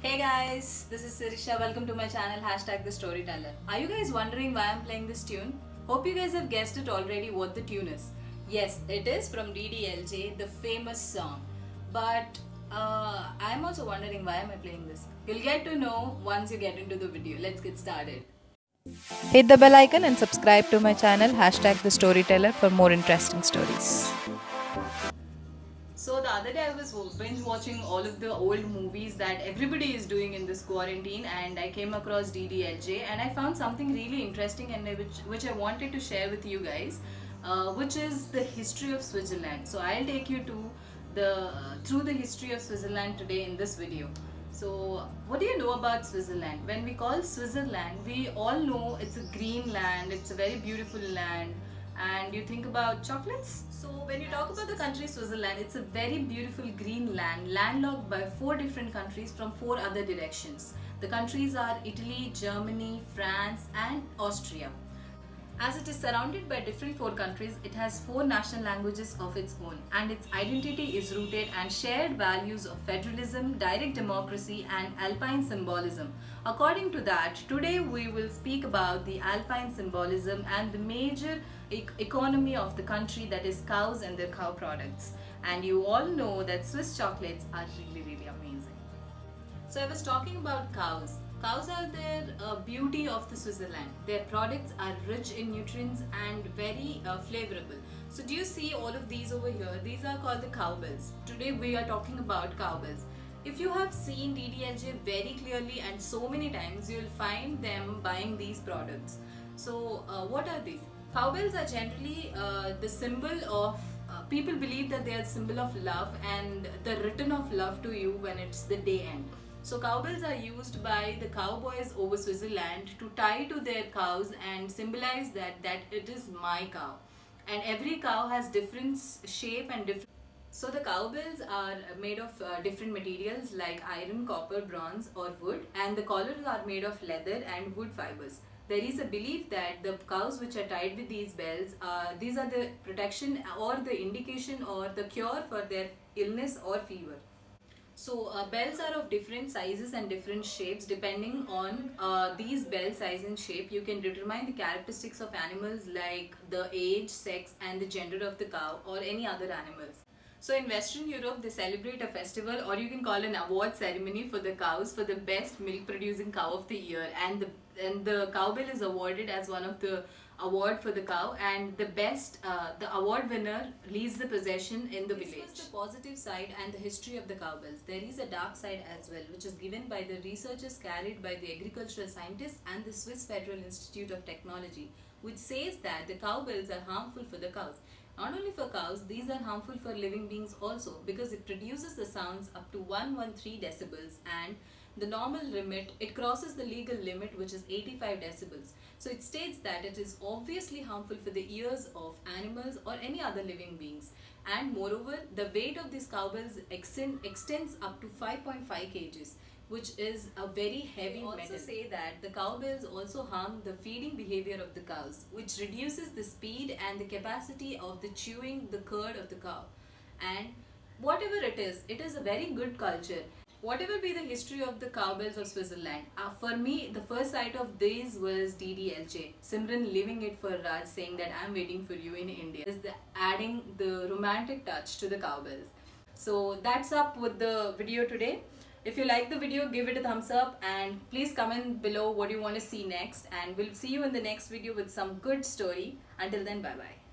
Hey guys, this is Sirisha. Welcome to my channel #The Storyteller. Are you guys wondering why I'm playing this tune? Hope you guys have guessed it already what the tune is. Yes, it is from DDLJ, the famous song. But I'm also wondering why am I playing this? You'll get to know once you get into the video. Let's get started. Hit the bell icon and subscribe to my channel #The Storyteller for more interesting stories. So the other day I was binge watching all of the old movies that everybody is doing in this quarantine, and I came across DDLJ and I found something really interesting and which I wanted to share with you guys, which is the history of Switzerland. So I'll take you to the through the history of Switzerland today in this video. So, what do you know about Switzerland? When we call Switzerland, we all know it's a green land, it's a very beautiful land, and you think about chocolates. So, when you talk about the country Switzerland, it's a very beautiful green land, landlocked by four different countries from four other directions. The countries are Italy, Germany, France, and Austria. As it is surrounded by different four countries, it has four national languages of its own, and its identity is rooted and shared values of federalism, direct democracy, and alpine symbolism. According to that, today we will speak about the alpine symbolism and the major economy of the country, that is cows and their cow products. And you all know that Swiss chocolates are really amazing. So I was talking about cows. Cows are their beauty of the Switzerland. Their products are rich in nutrients and very flavorable. So do you see all of these over here? These are called the cowbells. Today we are talking about cowbells. If you have seen DDLJ very clearly and so many times, you will find them buying these products. So what are these? Cowbells are generally the symbol of people believe that they are symbol of love and the return of love to you when it's the day end. So cowbells are used by the cowboys over Switzerland to tie to their cows and symbolize that it is my cow. And every cow has different shape and different. So the cowbells are made of different materials like iron, copper, bronze, or wood, and the collars are made of leather and wood fibers. There is a belief that the cows which are tied with these bells, these are the protection or the indication or the cure for their illness or fever. So bells are of different sizes and different shapes. Depending on these bell size and shape, you can determine the characteristics of animals like the age, sex, and the gender of the cow or any other animals. So in Western Europe, they celebrate a festival, or you can call an award ceremony for the cows for the best milk producing cow of the year, and the cowbell is awarded as one of the award for the cow, and the award winner leaves the possession in the village. This was the positive side and the history of the cowbells. There is a dark side as well, which is given by the researchers carried by the agricultural scientists and the Swiss Federal Institute of Technology, which says that the cowbells are harmful for the cows. Not only for cows, these are harmful for living beings also, because it produces the sounds up to 113 decibels, and the normal limit, it crosses the legal limit, which is 85 decibels. So it states that it is obviously harmful for the ears of animals or any other living beings. And moreover, the weight of these cowbells extends up to 5.5 kgs, which is a very heavy metal. They also say that the cowbells also harm the feeding behavior of the cows, which reduces the speed and the capacity of the chewing the curd of the cow. And whatever it is a very good culture. Whatever be the history of the cowbells of Switzerland, for me, the first sight of these was DDLJ. Simran leaving it for Raj, saying that I'm waiting for you in India. Is adding the romantic touch to the cowbells. So that's up with the video today. If you like the video, give it a thumbs up and please comment below what you want to see next. And we'll see you in the next video with some good story. Until then, bye bye.